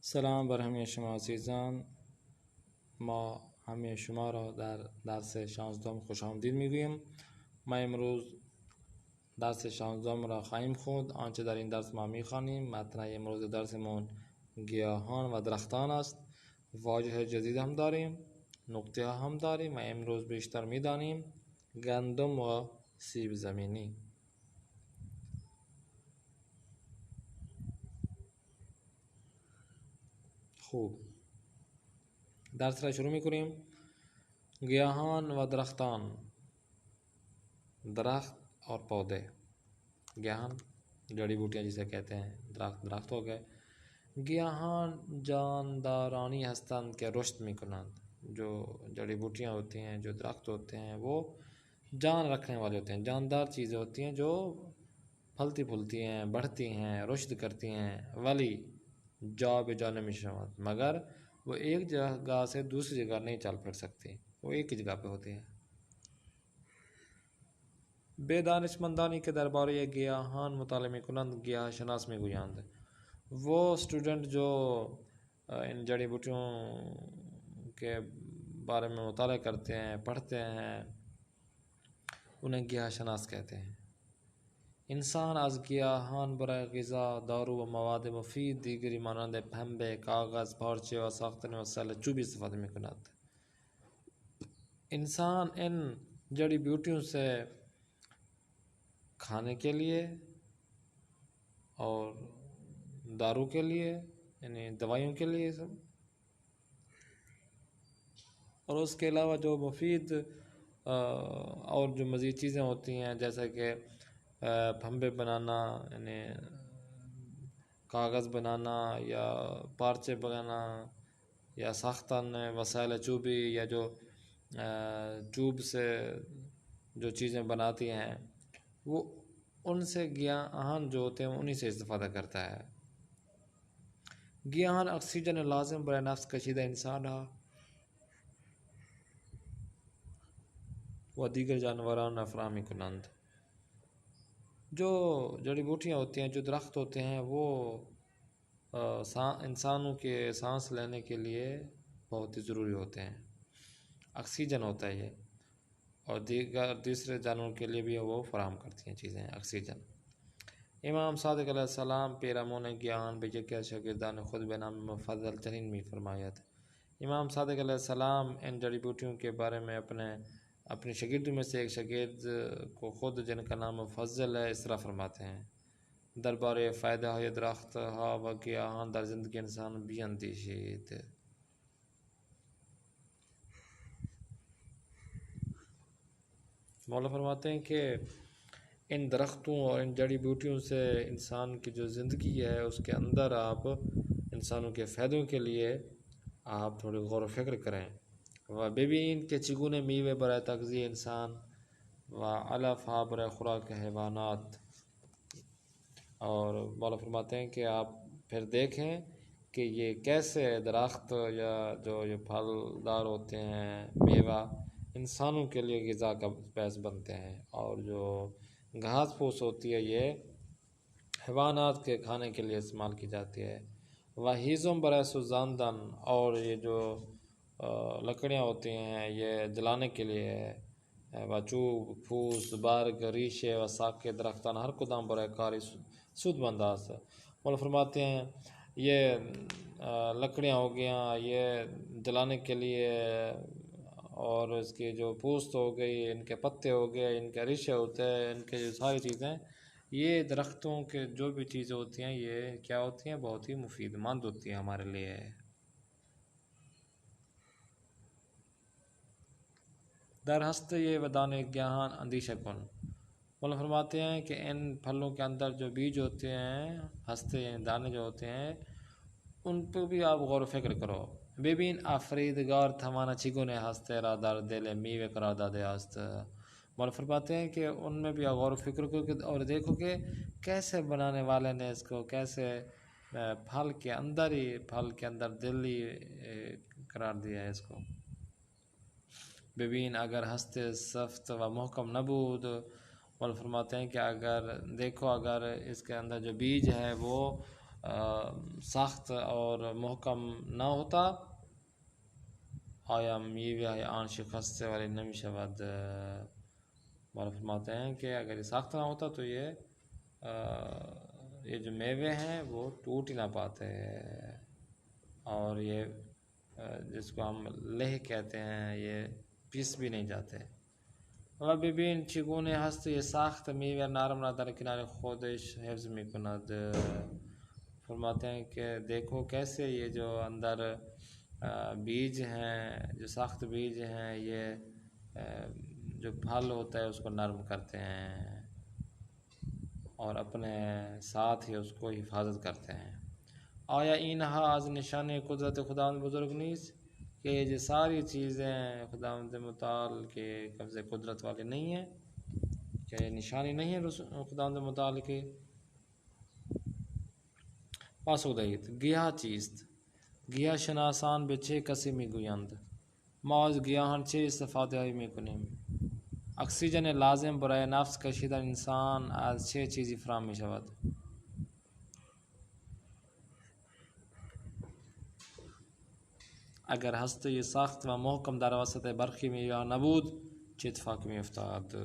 سلام بر همه شما عزیزان. ما همه شما را در درس 16 خوش آمدید میگوییم. ما امروز درس 16 را خواهیم خوند. آنچه در این درس ما میخوانیم متن امروز درسمون گیاهان و درختان است. واژه جدید هم داریم، نکته ها هم داریم و امروز بیشتر میدانیم گندم و سیب زمینی. خوب، درس را شروع میکنیم. گیاهان و درختان، درخت اور پودے. گیاہان جڑی بوٹیاں جسے کہتے ہیں، درخت ہو گئے. گیاہان جاندارانی ہستند کے رشد میکنند. جو جڑی بوٹیاں ہوتی ہیں، جو درخت ہوتے ہیں، وہ جان رکھنے والے ہوتے ہیں، جاندار چیزیں ہوتی ہیں جو پھلتی پھولتی ہیں، بڑھتی ہیں، رشد کرتی ہیں. ولی جا بے جا نمیشوند، مگر وہ ایک جگہ سے دوسری جگہ نہیں چل پھر سکتی، وہ ایک ہی جگہ پہ ہوتی ہیں. بے دانشمندانی کے دربار یہ گیاہان مطالعہ میکنند گیاہ شناس میگویند. وہ اسٹوڈنٹ جو ان جڑی بوٹیوں کے بارے میں مطالعہ کرتے ہیں، پڑھتے ہیں، انہیں گیاہ شناس کہتے ہیں. انسان از گیاهان برای غذا، دارو و مواد مفید دیگری مانند پنبه، کاغذ، پارچه و ساختن وسایل چوبی استفاده میکند. انسان ان جڑی بوٹیوں سے کھانے کے لیے اور دارو کے لیے، یعنی دوائیوں کے لیے سب، اور اس کے علاوہ جو مفید اور جو مزید چیزیں ہوتی ہیں جیسے کہ پھمبے بنانا، یعنی کاغذ بنانا یا پارچے بنانا، یا ساختن وسائل چوبی، یا جو چوب سے جو چیزیں بناتی ہیں، وہ ان سے گیاہان جو ہوتے ہیں انہی سے استفادہ کرتا ہے. گیاہان اکسیجن لازم برای نفس کشیدہ انسان و دیگر جانوران فراہمی کنند. جو جڑی بوٹیاں ہوتی ہیں، جو درخت ہوتے ہیں، وہ انسانوں کے سانس لینے کے لیے بہت ہی ضروری ہوتے ہیں. آکسیجن ہوتا ہے یہ، اور دوسرے جانوروں کے لیے بھی وہ فراہم کرتی ہیں چیزیں آکسیجن. امام صادق علیہ السلام پیرامون گیاہان بے جگہ شاگردان خود بے نام مفضل ترین می فرمایت. امام صادق علیہ السلام ان جڑی بوٹیوں کے بارے میں اپنے شاگردوں میں سے ایک شاگرد کو خود، جن کا نام مفضل ہے، اس طرح فرماتے ہیں: دربار فائدہ های درخت ها و گیاهان در زندگی انسان بیندیشید. مولا فرماتے ہیں کہ ان درختوں اور ان جڑی بوٹیوں سے انسان کی جو زندگی ہے اس کے اندر آپ انسانوں کے فائدوں کے لیے آپ تھوڑی غور و فکر کریں. و ببین کہ چگونه میوه برای تغذیه انسان و علف ها برای خوراک حیوانات. اور مولا فرماتے ہیں کہ آپ پھر دیکھیں کہ یہ کیسے درخت یا جو یہ پھلدار ہوتے ہیں، میوہ انسانوں کے لیے غذا کا باعث بنتے ہیں، اور جو گھاس پھوس ہوتی ہے یہ حیوانات کے کھانے کے لیے استعمال کی جاتی ہے. و ہیزم برای سوزاندن، اور یہ جو لکڑیاں ہوتی ہیں یہ جلانے کے لیے ہے. و چوب، پھوس، برگ، ریشے و ساک کے درختان ہر کدام برای کاری سود مند است. مولا فرماتے ہیں یہ لکڑیاں ہو گیاں یہ جلانے کے لیے، اور اس کی جو پوست ہو گئی، ان کے پتے ہو گئے، ان کے ریشے ہوتے ہیں، ان کے جو ساری چیزیں، یہ درختوں کے جو بھی چیزیں ہوتی ہیں یہ کیا ہوتی ہیں؟ بہت ہی مفید مند ہوتی ہیں ہمارے لیے. در ہست یہ ودان گیاہان اندیشہ کن. مولا فرماتے ہیں کہ ان پھلوں کے اندر جو بیج ہوتے ہیں، ہستے یعنی دانے جو ہوتے ہیں، ان پہ بھی آپ غور و فکر کرو. ببین آفریدگار تمانا چگونه ہستے را در دل میوه قرار داده است. مولا فرماتے ہیں کہ ان میں بھی آپ غور و فکر کرو اور دیکھو کہ کیسے بنانے والے نے اس کو کیسے پھل کے اندر دل ہی قرار دیا ہے اس کو. ببین اگر ہستے سخت و محکم نبود. مولا فرماتے ہیں کہ اگر دیکھو اگر اس کے اندر جو بیج ہے وہ سخت اور محکم نہ ہوتا آیا میوہ آن شکست والی نمی شود. مولا فرماتے ہیں کہ اگر یہ سخت نہ ہوتا تو یہ جو میوے ہیں وہ ٹوٹ ہی نہ پاتے. اور یہ جس کو ہم لہ کہتے ہیں یہ پیس بھی نہیں جاتے. ببین چگونه هست یہ ساخت میوه نرم را در کنار خودش حفظ می کند. فرماتے ہیں کہ دیکھو کیسے یہ جو اندر بیج ہیں، جو سخت بیج ہیں، یہ جو پھل ہوتا ہے اس کو نرم کرتے ہیں اور اپنے ساتھ ہی اس کو حفاظت کرتے ہیں. آیا اینہا از نشان قدرت خداوند بزرگ نیست کہ یہ ساری چیزیں خداوند متعال کے قبضے قدرت والے نہیں ہیں؟ کیا یہ نشانی نہیں ہے خداوند متعال کی؟ پاسخ دهید گیاه چیست؟ گیاه شناسان به چه کسی میگویند؟ ما از گیاهان چه استفاده هایی میکنیم؟ اکسیژن لازم برای نفس کشیدن انسان از چه چیزی فراهم می شود؟ اگر هسته سخت و محکم در وسط برخی میوه نبود چه اتفاقی می افتاد؟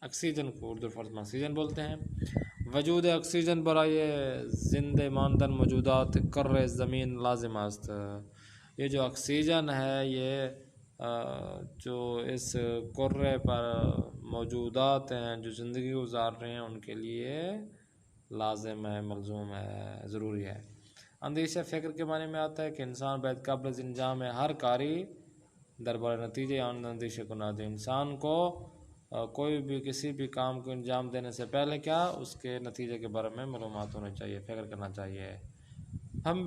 اکسیژن کو اردو فرض میں اکسیژن بولتے ہیں. وجود اکسیژن برای زندہ ماندن موجودات کر زمین لازم است. یہ جو اکسیژن ہے یہ جو اس کرے پر موجودات ہیں جو زندگی گزار رہے ہیں ان کے لیے لازم ہے، ملزوم ہے، ضروری ہے. اندیشہ فکر کے معنی میں آتا ہے کہ انسان باید قبل از انجام ہر کاری دربار نتیجے آن اندیشہ کو نہ دے. انسان کو کوئی بھی کسی بھی کام کو انجام دینے سے پہلے کیا اس کے نتیجے کے بارے میں معلومات ہونے چاہیے، فکر کرنا چاہیے. ہم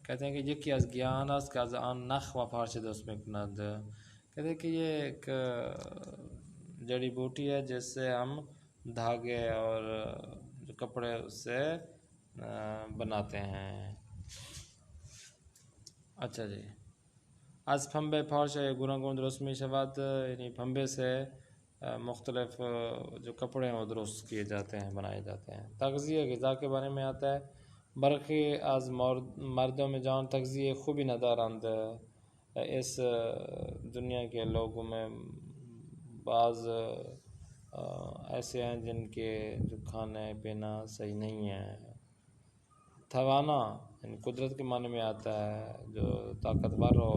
کہتے ہیں کہ یکی از گیاهان است که از آن نخ و پارچه درست میکند. کہتے ہیں کہ یہ ایک جڑی بوٹی ہے جس سے ہم دھاگے اور جو کپڑے اس سے بناتے ہیں. اچھا جی. از پنبه پارچه گوناگون درست می شود، یعنی پنبے سے مختلف جو کپڑے ہیں وہ درست کیے جاتے ہیں، بنائے جاتے ہیں. تغذیہ غذا کے بارے میں آتا ہے. برخی از مردم جان تغذیہ خوبی ندارند. اس دنیا کے لوگوں میں بعض ایسے ہیں جن کے جو کھانے پینا صحیح نہیں ہے. توانا یعنی قدرت کے معنی میں آتا ہے جو طاقتور ہو.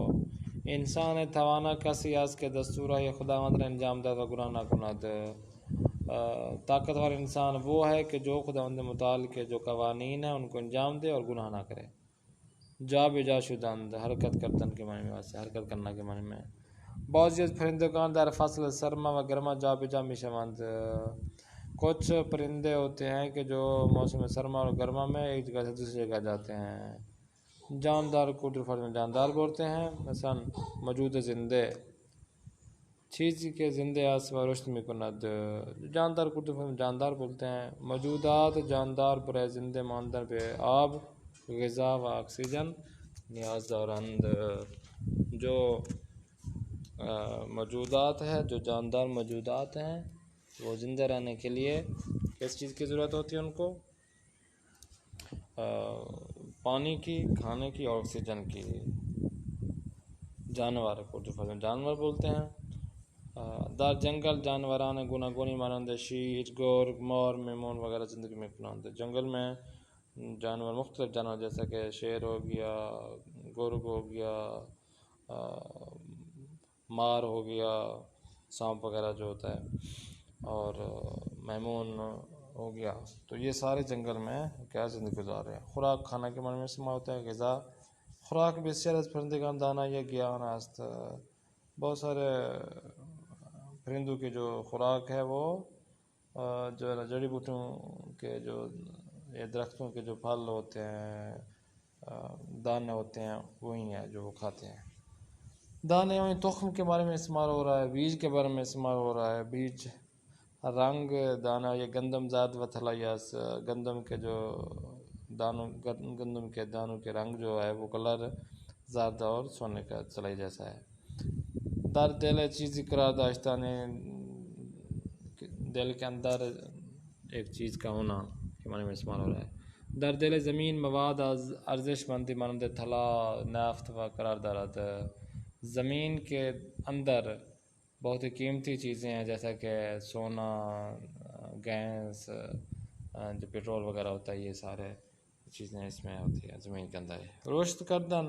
انسان توانا کسی است که دستورهای خداوند را انجام دهد و گناه نکند. طاقتور انسان وہ ہے کہ جو خداوند متعال کے جو قوانین ہیں ان کو انجام دے اور گناہ نہ کرے. جا بجا شدند حرکت کردن کے معنی میں واسطے حرکت کرنا کے معنی میں. بعضی از پرندگان در فصل سرما و گرما جا بجا می شوند. کچھ پرندے ہوتے ہیں کہ جو موسم سرما اور گرما میں ایک جگہ سے دوسری جگہ جاتے ہیں. جاندار کو اردو فرض میں جاندار بولتے ہیں. مثلا موجود زندے چیزی کے زندے است و رشد می کند. جاندار کو اردو فرض میں جاندار بولتے ہیں. موجودات جاندار برای زندہ ماندن به آب، غذا و اکسیژن نیاز دارند. جو موجودات ہے، جو جاندار موجودات ہیں وہ زندہ رہنے کے لیے کس چیز کی ضرورت ہوتی ہے؟ ان کو پانی کی، کھانے کی اور آکسیجن کی. جانور کو اردو فرض میں جانور بولتے ہیں. در جنگل جانوران گوناگونی مانند شیر، گرگ، مار، میمون وغیرہ زندگی میں کنند. جنگل میں جانور مختلف جانور جیسا کہ شیر ہو گیا، گرگ ہو گیا، مار ہو گیا، سانپ وغیرہ جو ہوتا ہے، اور میمون ہو گیا، تو یہ سارے جنگل میں کیا زندگی گزار رہے ہیں. خوراک کھانا کے معنی میں استعمال ہوتا ہے. غذا خوراک بسیار از پرندگان دانا یا گیاهان است. بہت سارے پرندوں کے جو خوراک ہے وہ جو ہے جڑی بوٹیوں کے جو یہ درختوں کے جو پھل ہوتے ہیں، دانے ہوتے ہیں، وہی ہیں جو وہ کھاتے ہیں. دانے یعنی تخم کے بارے میں استعمال ہو رہا ہے. بیج کے بارے میں استعمال ہو رہا ہے. بیج رنگ دانا یہ گندم زاد و طلایاس. گندم کے جو گندم کے دانوں کے رنگ جو ہے وہ کلر زرد اور سونے کا طلائی جیسا ہے. در دل چیزی قرار داشتن، دل کے اندر ایک چیز کا ہونا کے معنی میں استعمال ہو رہا ہے۔ در دل زمین مواد از ارزش مندی مانند طلا، نفت و قرار دارد۔ زمین کے اندر بہت ہی قیمتی چیزیں ہیں، جیسا کہ سونا، گیس، جو پیٹرول وغیرہ ہوتا ہے، یہ سارے چیزیں اس میں ہوتی ہیں زمین کے اندر۔ رشد کردن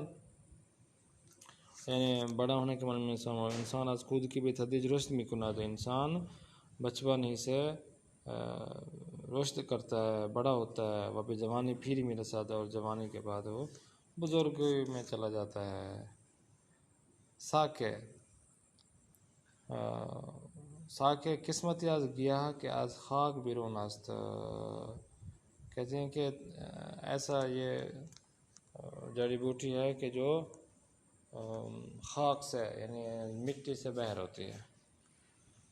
یعنی بڑا ہونے کے معنی میں انسان از خود کی بھی تدریج رشد میکند، انسان بچپن ہی سے رشد کرتا ہے، بڑا ہوتا ہے، وہ بھی جوانی پھر میرسد، اور جوانی کے بعد وہ بزرگی میں چلا جاتا ہے۔ ساکے ساکے قسمتی از گیاہ کہ از خاک بیرون است۔ کہتے ہیں کہ ایسا یہ جڑی بوٹی ہے کہ جو خاک سے یعنی مٹی سے باہر ہوتی ہے۔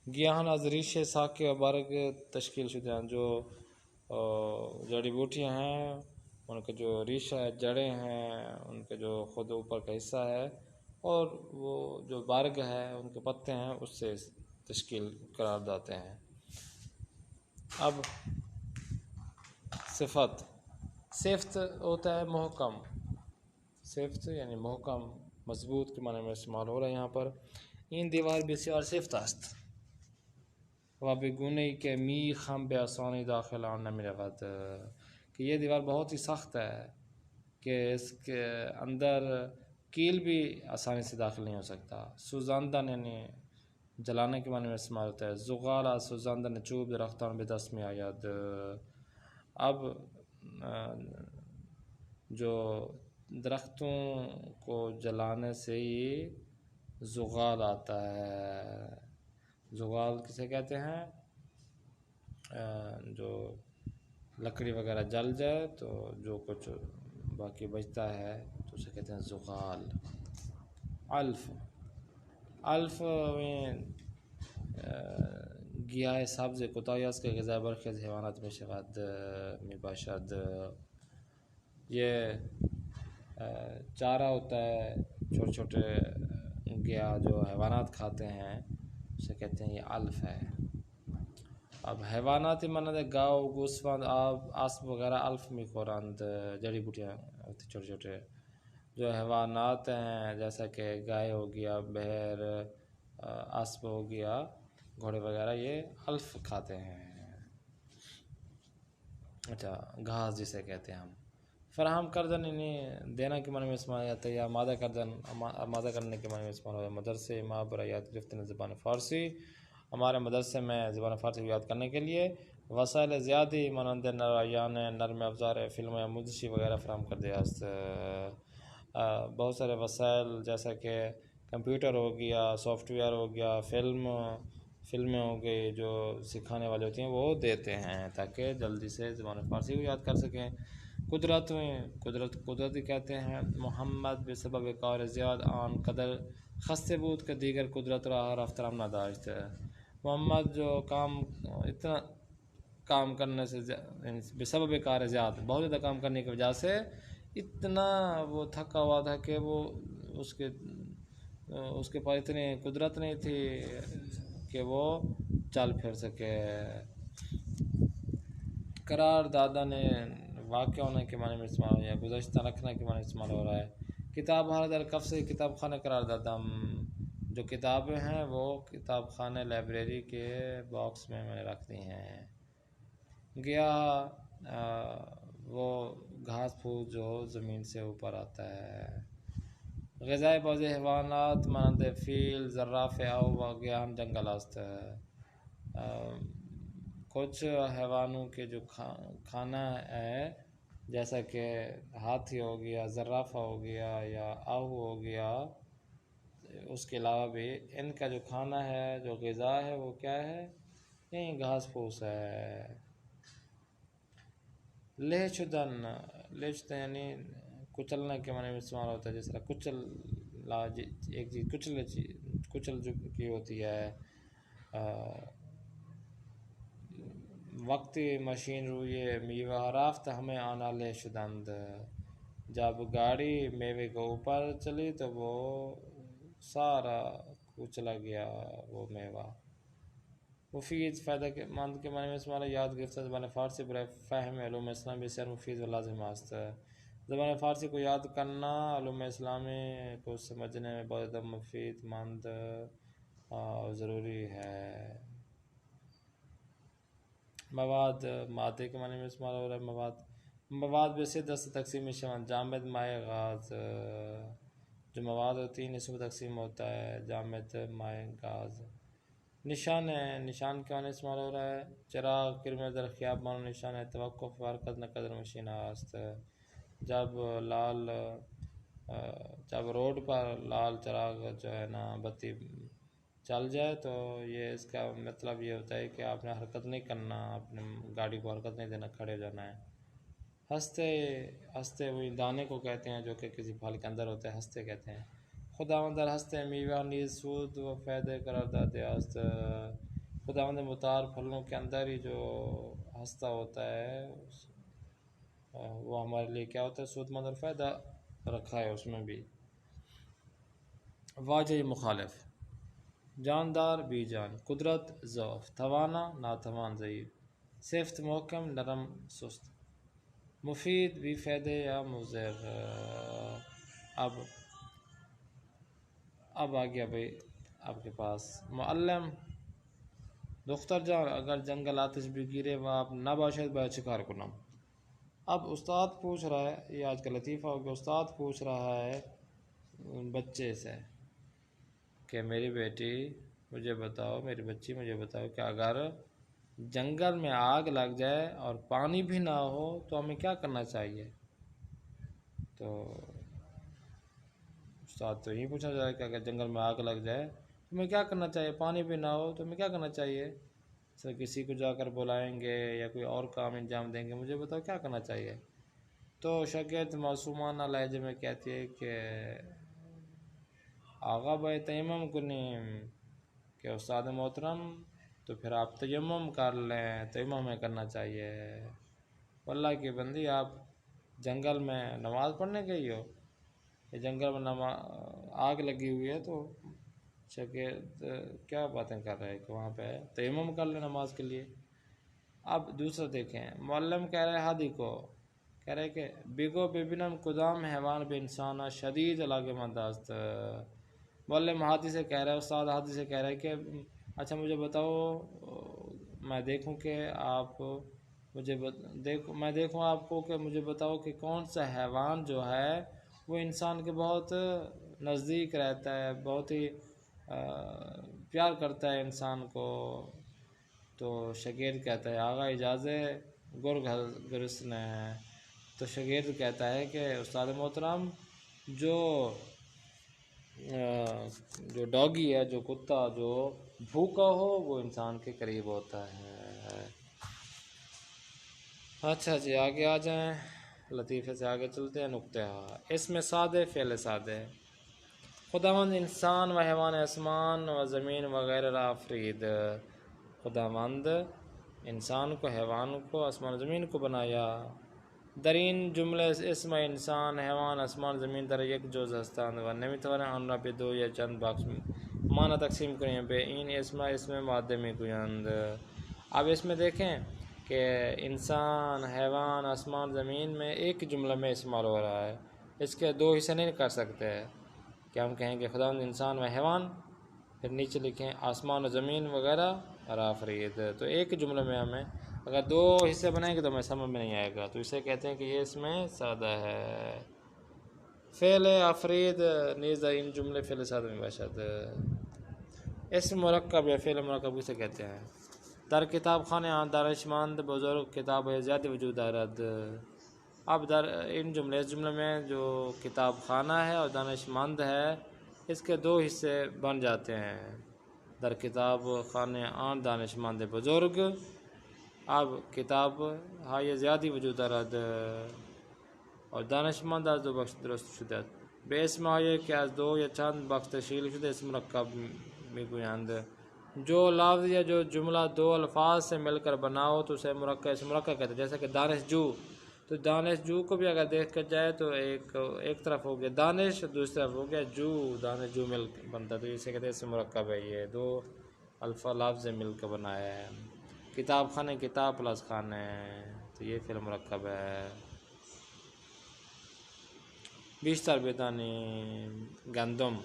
گیاہن از ریشے ساکے و برگ تشکیل شدہ ہیں، جو جڑی بوٹیاں ہیں ان کے جو ریشہ ہے، جڑیں ہیں، ان کے جو خود اوپر کا حصہ ہے، اور وہ جو برگ ہے ان کے پتے ہیں، اس سے تشکیل قرار دیتے ہیں۔ اب صفت ہوتا ہے محکم، صفت یعنی محکم، مضبوط کے معنی میں استعمال ہو رہا ہے یہاں پر۔ این دیوار بسیار سفت است و بگونه که میخم به آسانی داخل آن نمیرود، کہ یہ دیوار بہت ہی سخت ہے کہ اس کے اندر کیل بھی آسانی سے داخل نہیں ہو سکتا۔ سوزاندن یعنی جلانے کے معنی میں استعمال ہوتا ہے۔ زغال سوزاندن چوب درختان به دست می آید۔ اب جو درختوں کو جلانے سے ہی زغال آتا ہے۔ زغال کسے کہتے ہیں؟ جو لکڑی وغیرہ جل جائے تو جو کچھ باقی بچتا ہے تو اسے کہتے ہیں زغال۔ الف میں گیاه سبز کوتاهی است که غذای برخی از حیوانات می باشد۔ یہ چارہ ہوتا ہے، چھوٹے چھوٹے گیاه جو حیوانات کھاتے ہیں، اسے کہتے ہیں یہ الف ہے۔ اب حیواناتی مانند گاؤ، گوسفند، اسب وغیرہ الف می خورند، جڑی بوٹیاں ہوتی چھوٹے چھوٹے۔ جو حیوانات ہیں جیسا کہ گائے ہو گیا، بھیر، اسب ہو گیا، گھوڑے وغیرہ، یہ الف کھاتے ہیں۔ اچھا، گھاس جسے کہتے ہیں ہم۔ فراہم کردن یعنی دینا کے معنی میں استعمال آتا ہے، یا آمادہ کرنے کے معنی میں استعمال ہوتا ہے۔ مدرسے ماں برای یاد گرفتن زبان فارسی، ہمارے مدرسے میں زبان فارسی کو یاد کرنے کے لیے وسائل زیادی مانند نرایان، نرم افزار، فلم آموزشی وغیرہ فراہم کر دیا است۔ بہت سارے وسائل جیسا کہ کمپیوٹر ہو گیا، سافٹ ویئر ہو گیا، فلمیں ہو گئی جو سکھانے والے ہوتی ہیں وہ دیتے ہیں تاکہ جلدی سے زبان فارسی کو یاد کر سکیں۔ قدرتی کہتے ہیں محمد بسبب کار زیاد آن قدر خسته بود که دیگر قدرت را رفترم نداشت۔ محمد جو اتنا کام کرنے سے بسبب کار زیاد، بہت زیادہ کام کرنے کی وجہ سے اتنا وہ تھکا ہوا تھا کہ وہ اس کے پاس اتنی قدرت نہیں تھی کہ وہ چل پھر سکے۔ قرار دادن واقع ہونے کے معنی میں استعمال ہو رہا ہے، گزشتہ رکھنے کے معنی میں استعمال ہو رہا ہے۔ کتاب ہر در کف سے کتاب خانہ قرار دادم، جو کتابیں ہیں وہ کتاب خانے لائبریری کے باکس میں نے رکھ دی ہیں۔ گیا وہ گھاس پھوس جو زمین سے اوپر آتا ہے۔ غذائے بعض حیوانات مانند فیل، زرافه او و گیاهن جنگل است۔ کچھ حیوانوں کے جو کھانا ہے جیسا کہ ہاتھی ہو گیا، زرافہ ہو گیا یا آہو ہو گیا، اس کے علاوہ بھی ان کا جو کھانا ہے، جو غذا ہے وہ کیا ہے؟ یہی گھاس پھوس ہے۔ لہ شدن یعنی کچلنے کے معنی میں استعمال ہوتا ہے، جس طرح ایک چیز کچل کی ہوتی ہے۔ وقتی ماشین روی میوه رفت ہمیں آنا لہ شدند، جب گاڑی میوے کے اوپر چلی تو وہ سارا کچلا گیا وہ میوہ۔ مفید فائدہ کے مند کے معنی میں استعمال ہے، یاد گرفتہ زبان فارسی برائے فہم علوم اسلام بسیار مفید و لازم است. زبان فارسی کو یاد کرنا علوم اسلامی کو سمجھنے میں بہت زیادہ مفید مند اور ضروری ہے. مواد مادے کے معنی میں استعمال ہو رہا ہے. مواد ویسے 10 تقسیم شامل جامد مائع غاز. جو مواد ہوتی ہیں اس میں تقسیم ہوتا ہے جامد مائع غاز. نشان ہے، نشان کے معنی استعمال ہو رہا ہے چراغ کرمز در خیاب مانو نشان ہے توقف حرکت نہ قدر مشین است. جب روڈ پر لال چراغ جو ہے نا بتی چل جائے تو یہ اس کا مطلب یہ ہوتا ہے کہ آپ نے حرکت نہیں کرنا، اپنے گاڑی کو حرکت نہیں دینا، کھڑے ہو جانا ہے. ہستے وہی دانے کو کہتے ہیں جو کہ کسی پھل کے اندر ہوتے ہیں، ہستے کہتے ہیں. خداوند در ہستے میوہ نیز سود و فائدے قرار داتے است. خداوند متعار پھلوں کے اندر ہی جو ہستہ ہوتا ہے وہ ہمارے لیے کیا ہوتا ہے، سود مند اور فائدہ رکھا ہے اس میں بھی. واجہ مخالف جاندار بی جان، قدرت ضعف، توانا ناتوان ضعیف، صفت محکم نرم سست، مفید بھی فائدے یا مضر. اب آ گیا بھائی آپ کے پاس معلم. دختر جان اگر جنگل آتش بھی گرے وہ آپ نہ باشد باید شکار کنم. اب استاد پوچھ رہا ہے، یہ آج کا لطیفہ ہو گیا، استاد پوچھ رہا ہے بچے سے کہ میری بیٹی مجھے بتاؤ، میری بچی مجھے بتاؤ کہ اگر جنگل میں آگ لگ جائے اور پانی بھی نہ ہو تو ہمیں کیا کرنا چاہیے. تو استاد تو یہی پوچھنا چاہے کہ اگر جنگل میں آگ لگ جائے تو ہمیں کیا کرنا چاہیے، پانی بھی نہ ہو تو ہمیں کیا کرنا چاہیے. سر کسی کو جا کر بلائیں گے یا کوئی اور کام انجام دیں گے، مجھے بتاؤ کیا کرنا چاہیے. تو شاگرد معصومانہ لہجے میں کہتی ہے کہ آغا بھائی تیمم کنیم. کہ استاد محترم تو پھر آپ تیمم کر لیں، تیمم ہمیں کرنا چاہیے. اللہ کی بندی آپ جنگل میں نماز پڑھنے گئی ہو، یہ جنگل میں آگ لگی ہوئی ہے تو شاگرد کیا باتیں کر رہے ہیں کہ وہاں پہ تیمم کر لیں نماز کے لیے. اب دوسرا دیکھیں، معلم کہہ رہے ہادی کو، کہہ رہے کہ بگو ببینم کدام حیوان بے انسانہ شدید علاقے منداست. معلم ہادی سے کہہ رہے، استاد ہادی سے کہہ رہے کہ اچھا مجھے بتاؤ، میں دیکھوں کہ آپ مجھے میں دیکھوں آپ کو کہ مجھے بتاؤ کہ کون سا حیوان جو ہے وہ انسان کے بہت نزدیک رہتا ہے، بہت ہی پیار کرتا ہے انسان کو. تو شاگرد کہتا ہے آغا اجازت گرگ گرسن ہے. تو شاگرد کہتا ہے کہ استاد محترم جو ڈاگی ہے، جو کتا جو بھوکا ہو وہ انسان کے قریب ہوتا ہے. اچھا جی آگے آ جائیں، لطیفے سے آگے چلتے ہیں. نقطہ اس میں سادے فعل سادے. خداوند انسان و حیوان آسمان و زمین وغیرہ را آفرید. خداوند انسان کو، حیوان کو، آسمان و زمین کو بنایا. درین جملے اسم انسان حیوان آسمان زمین در یک جز هستند و نمیتوانند آن را به دو یا چند بخش معنی تقسیم کنیم. به این اسم ماده میگویند. اب اس میں دیکھیں کہ انسان، حیوان، آسمان، زمین میں ایک جملہ میں استعمال ہو رہا ہے، اس کے دو حصے نہیں کر سکتے کہ ہم کہیں کہ خداوند انسان و حیوان، پھر نیچے لکھیں آسمان و زمین وغیرہ اور آفرید. تو ایک جملے میں ہمیں اگر دو حصے بنائیں گے تو ہمیں سمجھ میں نہیں آئے گا، تو اسے کہتے ہیں کہ یہ اس میں سادہ ہے. فعل آفرید نیز ان جملے فعل سادہ میں باشد. اسم مرکب یا فعل مرکب اسے کہتے ہیں. در کتاب خانہ دانشمند بزرگ کتاب زیادہ وجود دارد. اب در ان جملے، اس جملے میں جو کتاب خانہ ہے اور دانشمند ہے اس کے دو حصے بن جاتے ہیں. در کتاب خانہ آن دانشمند بزرگ. اب کتاب یہ زیادہ وجود دارد اور دانشمند از دو بخش درست شده. به اسم که از دو یا چند بخش تشکیل شده اسم مرکب میگویند. جو لفظ یا جو جملہ دو الفاظ سے مل کر بناؤ تو اسے اسم مرکب کہتے ہیں. جیسے کہ دانش جو، تو دانش جو کو بھی اگر دیکھ کر جائے تو ایک طرف ہو گیا دانش، دوسری طرف ہو گیا جو، دانش جو مل بنتا ہے تو اسے کہتے ہیں اسم مرکب ہے. یہ دو لفظ مل کے بنایا ہے۔ کتاب خانے کتاب پلس خانے، تو یہ فعل مرکب ہے۔ بیشتر بیدانی گندم،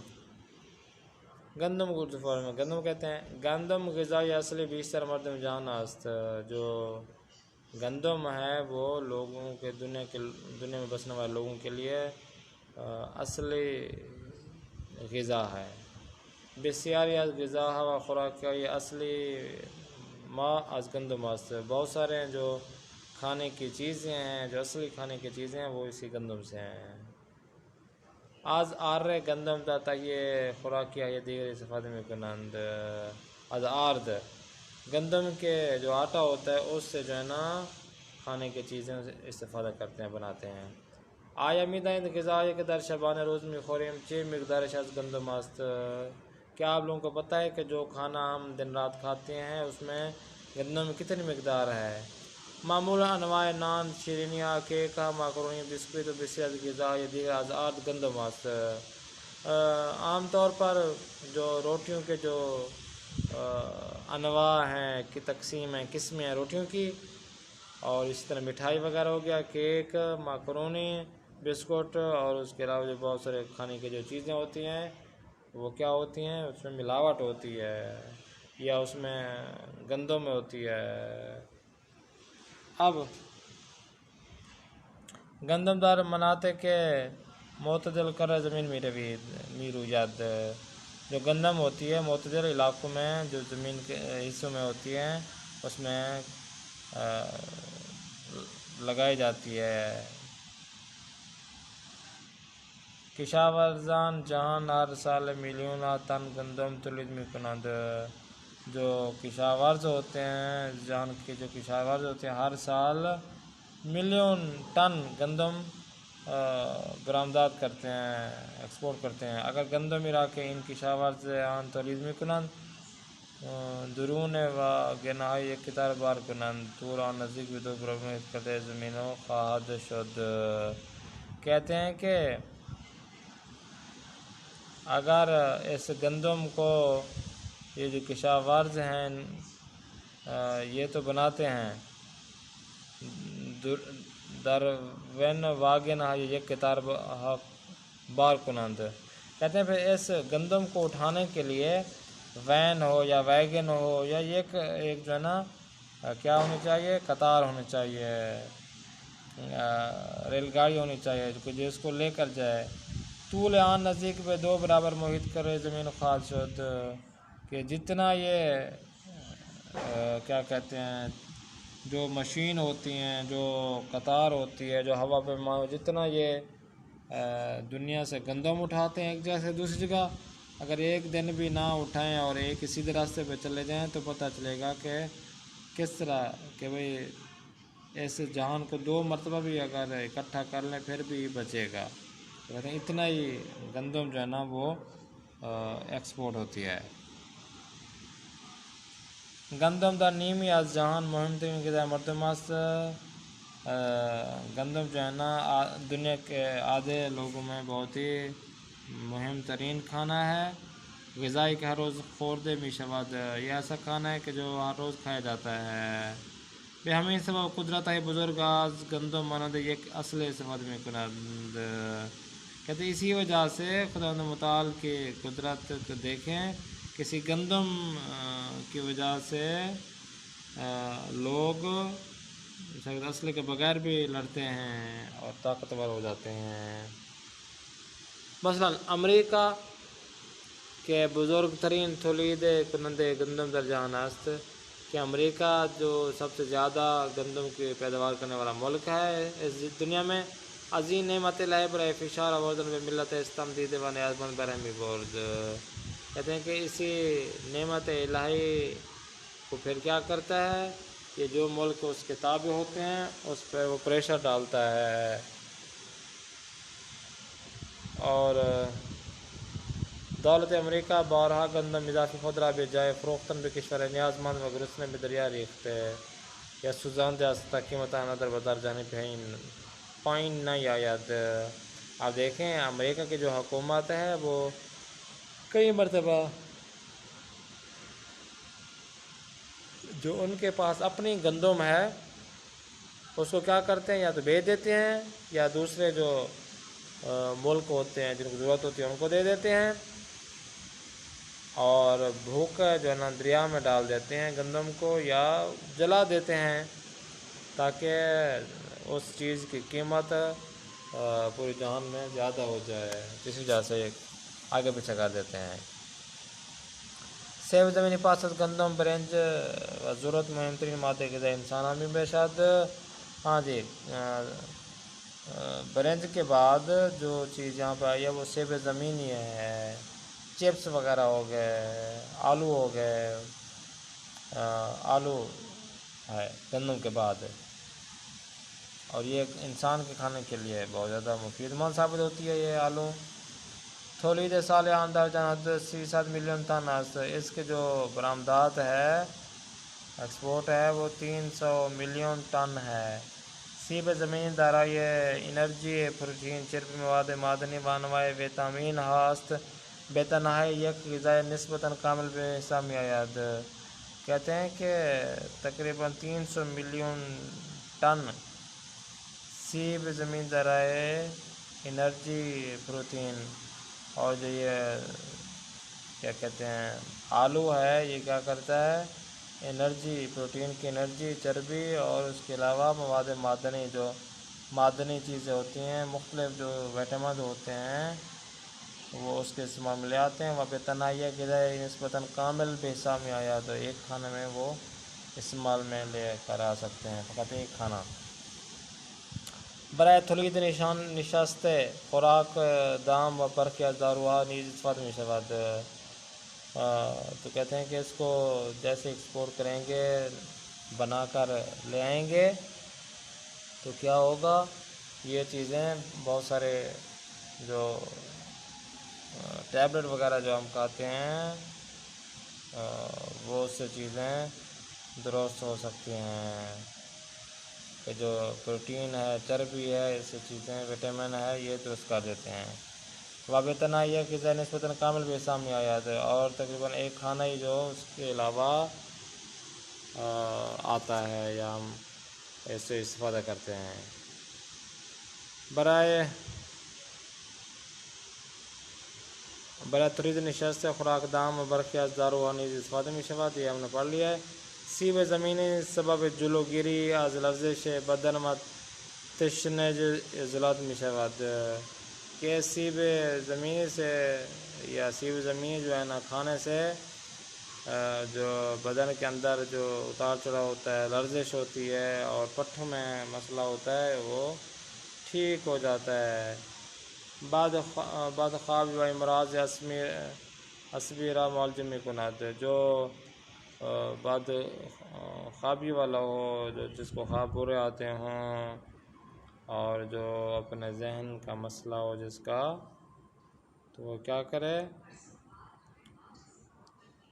گندم کو اردو فارم میں گندم کہتے ہیں۔ گندم غذائی اصلی بیشتر مردم جہان است، جو گندم ہے وہ لوگوں کے دنیا میں بسنے والے لوگوں کے لیے اصلی غذا ہے۔ بسیاری از غذا و خوراک کا یہ اصلی ما از گندم است، بہت سارے ہیں جو کھانے کی چیزیں ہیں، جو اصلی کھانے کی چیزیں ہیں وہ اسی گندم سے ہیں۔ از آر گندم تا تہیہ خوراکیہ یہ دیگر استفادے میں کنند، از آرد گندم کے جو آٹا ہوتا ہے اس سے جو ہے نا کھانے کی چیزیں استفادہ کرتے ہیں، بناتے ہیں۔ آیا میدائند غذائی کہ در شبانہ روز میں خوریم چی مقدارش از گندم است، کیا آپ لوگوں کو پتہ ہے کہ جو کھانا ہم دن رات کھاتے ہیں اس میں گندم کی کتنی مقدار ہے؟ معمولا انواع نان، شیرینیاں، کیک، ماکرونی، بسکٹ و بسیار غذائی دیگر از آرد گندم است۔ عام طور پر جو روٹیوں کے جو انواع ہیں کہ تقسیم ہیں، قسمیں ہیں روٹیوں کی، اور اسی طرح مٹھائی وغیرہ ہو گیا، کیک، ماکرونی، بسکٹ، اور اس کے علاوہ جو بہت سارے کھانے کی جو چیزیں ہوتی ہیں وہ کیا ہوتی ہیں، اس میں ملاوٹ ہوتی ہے یا اس میں گندم میں ہوتی ہے۔ اب گندم دار مناطق کے معتدل کر زمین میں روید، جو گندم ہوتی ہے معتدل علاقوں میں جو زمین کے حصوں میں ہوتی ہیں اس میں لگائی جاتی ہے۔ کشاورزان جہان ہر سال میلیون ٹن گندم تولید میکنند، جو کشاورز ہوتے ہیں جہان کے جو کشاورز ہوتے ہیں ہر سال ملین ٹن گندم برآمدات کرتے ہیں، ایکسپورٹ کرتے ہیں۔ اگر گندم عراق ان کشاورز آن تولید میکنند درون و گناہی ایک کتار بار کنند، دور آن نزدیک بھی دو پروگرام کرتے زمینوں خواہد شد۔ کہتے ہیں کہ اگر اس گندم کو یہ جو کشاورز ہیں یہ تو بناتے ہیں در وین واگن یک کتار بار کنند، کہتے ہیں پھر اس گندم کو اٹھانے کے لیے وین ہو یا ویگن ہو یا ایک جو ہے نا کیا ہونی چاہیے، قطار ہونی چاہیے، ریل گاڑی ہونی چاہیے جو اس کو لے کر جائے۔ طول آن نزدیک میں دو برابر محیط کرے زمین خواہد شد، کہ جتنا یہ کیا کہتے ہیں جو مشین ہوتی ہیں، جو قطار ہوتی ہے، جو ہوا پہ جتنا یہ دنیا سے گندم اٹھاتے ہیں ایک جگہ سے دوسری جگہ، اگر ایک دن بھی نہ اٹھائیں اور ایک سیدھے راستے پہ چلے جائیں تو پتہ چلے گا کہ کس طرح کہ بھئی اس جہان کو دو مرتبہ بھی اگر اکٹھا کر لیں پھر بھی بچے گا۔ کہتے ہیں اتنا ہی گندم جو ہے نا وہ ایکسپورٹ ہوتی ہے۔ گندم در نیمی از جہان مهم ترین غذای مردم است، گندم جو ہے نا دنیا کے آدھے لوگوں میں بہت ہی مہم ترین کھانا ہے۔ غذائی کہ ہر روز خورده می شود، یہ ایسا کھانا ہے کہ جو ہر روز کھایا جاتا ہے۔ به همین سبب قدرت های بزرگ از گندم مانند یک اصل استفاده می کنند، کہتے ہیں اسی وجہ سے خداوند متعال کی قدرت کو دیکھیں، کسی گندم کی وجہ سے لوگ اصل کے بغیر بھی لڑتے ہیں اور طاقتور ہو جاتے ہیں۔ مثلا امریکہ کے بزرگ ترین تولید کنندے گندم در جہان است، کہ امریکہ جو سب سے زیادہ گندم کی پیداوار کرنے والا ملک ہے اس دنیا میں، عظیم نعمت الہی برائے فشار آوردن به ملت استم دیده و نیازمند برہمی برد، کہتے ہیں کہ اسی نعمت الہی کو پھر کیا کرتا ہے کہ جو ملک اس کے تابع ہوتے ہیں اس پہ وہ پریشر ڈالتا ہے، اور دولت امریکہ بارہا گندم اضافی خود را به جای فروختن به کشور نیازمند و گرسنه به دریا ریخته یا سوزانده است تا قیمت آن در بازار جهانی پایین نیاید۔ آپ دیکھیں امریکہ کی جو حکومت ہے وہ کئی مرتبہ جو ان کے پاس اپنی گندم ہے اس کو کیا کرتے ہیں، یا تو بیچ دیتے ہیں یا دوسرے جو ملک ہوتے ہیں جن کو ضرورت ہوتی ہے ان کو دے دیتے ہیں، اور بھوک جو ہے نا دریا میں ڈال دیتے ہیں گندم کو، یا جلا دیتے ہیں تاکہ اس چیز کی قیمت پوری جہان میں زیادہ ہو جائے، اسی وجہ سے آگے پیچھے کر دیتے ہیں۔ سیب زمینی پاست گندم برنج و ضرورت مہم ترین مادے غذائی انسان ہمیں بے شاد۔ ہاں جی، برنج کے بعد جو چیز یہاں پہ آئی ہے وہ سیب زمینی ہے، چپس وغیرہ ہو گئے، آلو ہو گئے، آلو ہے گندم کے بعد، اور یہ انسان کے کھانے کے لیے بہت زیادہ مفید مند ثابت ہوتی ہے یہ آلو۔ تولید سال اندر جان 37 ملین ٹن است، اس کے جو برآمدات ہے ایکسپورٹ ہے وہ 300 ملین ٹن ہے۔ سیب زمین دارای انرژی پروٹین چربی مواد معدنی و انواع ویٹامین ہاست بتنہائی یک غذای نسبتاً کامل بے حصہ می آید۔ کہتے ہیں کہ تقریباً 300 ملین ٹن سیب زمین دارائے انرجی پروٹین، اور جو یہ کیا کہتے ہیں آلو ہے یہ کیا کرتا ہے، انرجی پروٹین کی انرجی، چربی، اور اس کے علاوہ مواد معدنی جو معدنی چیزیں ہوتی ہیں، مختلف جو وٹامن ہوتے ہیں وہ اس کے استعمال میں لے آتے ہیں۔ وہاں پہ تنہائی غذائی نسبتاً کامل بے حصہ میں آیا تو ایک کھانے میں وہ استعمال میں لے کر آ سکتے ہیں، فقط ایک کھانا۔ برائے تولید نشست خوراک دام و برقی از داروها نیز استفاده می شود۔ تو کہتے ہیں کہ اس کو جیسے ایکسپورٹ کریں گے، بنا کر لے آئیں گے تو کیا ہوگا، یہ چیزیں بہت سارے جو ٹیبلٹ وغیرہ جو ہم کھاتے ہیں وہ اس سے چیزیں درست ہو سکتی ہیں، کہ جو پروٹین ہے، چربی ہے، اس سے چیزیں وٹامن ہے یہ درست کر دیتے ہیں۔ وابطنا یہ غذائی نسبتاً کامل بے حصہ میں آیا ہے، اور تقریباً ایک کھانا ہی جو اس کے علاوہ آتا ہے یا ہم اس سے استفادہ کرتے ہیں۔ برائے تولید نشست خوراک دام و برقی از داروها نیز استفاده می شود، یہ ہم نے پڑھ لیا ہے۔ سیب زمینی سبب جلوگیری از لرزش بدن و تشنج عضلات می شود، کہ سیب زمینی سے یا سیب زمینی جو ہے نا کھانے سے جو بدن کے اندر جو اتار چڑھاؤ ہوتا ہے، لرزش ہوتی ہے اور پٹھوں میں مسئلہ ہوتا ہے وہ ٹھیک ہو جاتا ہے۔ بعد خواب و امراض عصبی را معالجہ می کند، جو بعد خوابی والا ہو، جس کو خواب برے آتے ہوں اور جو اپنے ذہن کا مسئلہ ہو جس کا، تو وہ کیا کرے،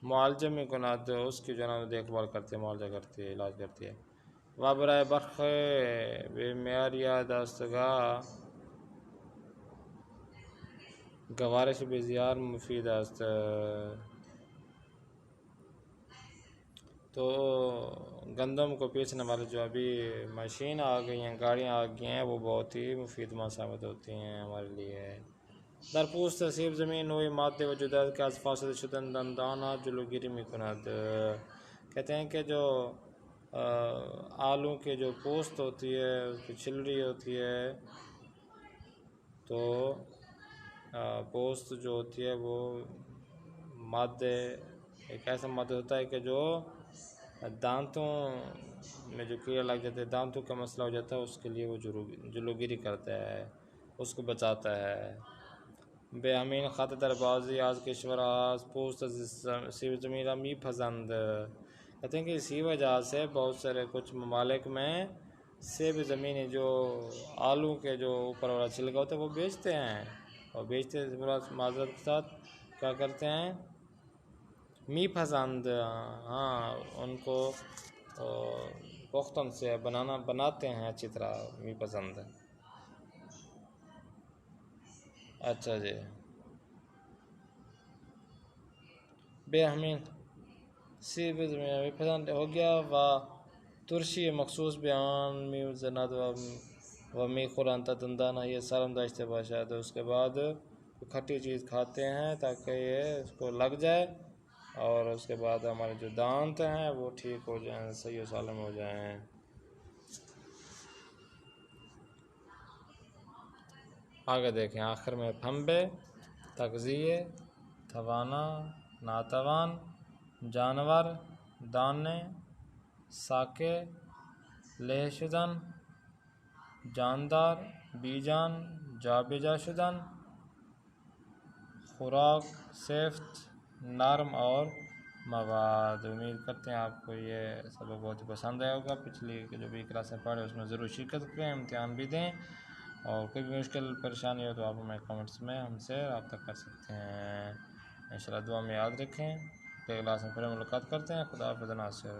معالجہ میں کند، اس کی جو ہے دیکھ بھال کرتی ہے، معالجہ کرتی ہے، علاج کرتی ہے۔ و برای برخ بیماریاں دستگاہ گوارش بسیار مفید است۔ تو گندم کو پیسنے والے جو ابھی مشین آ گئی ہیں، گاڑیاں آ گئی ہیں، وہ بہت ہی مفید ثابت ہوتی ہیں ہمارے لیے۔ در پوست سیب زمین نوعی مادے وجود ہے کہ از فاسد شدن دندانات جلوگیری می کند۔ کہتے ہیں کہ جو آلو کے جو پوست ہوتی ہے، اس کی چھلری ہوتی ہے، تو پوست جو ہوتی ہے وہ مادے ایک ایسا مادہ ہوتا ہے کہ جو دانتوں میں جو کیڑے لگ جاتے ہیں، دانتوں کا مسئلہ ہو جاتا ہے، اس کے لیے وہ جلوگیری کرتا ہے، اس کو بچاتا ہے۔ بے امین خط در بازی از کشور از پوست سیب زمین را می پسند۔ کہتے ہیں کہ اسی وجہ سے بہت سارے کچھ ممالک میں سیب زمینی جو آلو کے جو اوپر والا چھلکا ہوتا ہے وہ بیچتے ہیں، اور بیچتے معذرت کے ساتھ کیا کرتے ہیں، می پسند، ہاں ان کو پختن سے بناتے ہیں اچھی طرح، می پسند۔ اچھا جی، بے امین سی میں پسند ہو گیا و ترشی مخصوص بیان می زناد و می قرآن تا دندانہ یہ سالم داشتے باشد. اس کے بعد کھٹی چیز کھاتے ہیں تاکہ یہ اس کو لگ جائے اور اس کے بعد ہمارے جو دانت ہیں وہ ٹھیک ہو جائیں، صحیح و سالم ہو جائیں. آگے دیکھیں آخر میں پھمبے، تغذیے، توانا، ناتوان، جانور، دانے، ساکے، لہ شدن، جاندار، بیجان، جابجا شدن، خوراک، صفت، نرم اور مواد. امید کرتے ہیں آپ کو یہ سبق بہت ہی پسند آیا ہوگا. پچھلی جو بھی کلاسیں پڑھے اس میں ضرور شرکت کریں، امتحان بھی دیں، اور کوئی بھی مشکل پریشانی ہو تو آپ ہمیں کمنٹس میں ہم سے رابطہ کر سکتے ہیں. انشاءاللہ دعا میں یاد رکھیں. اگلے کلاس میں پھر ملاقات کرتے ہیں. خدا حافظ. ناصر.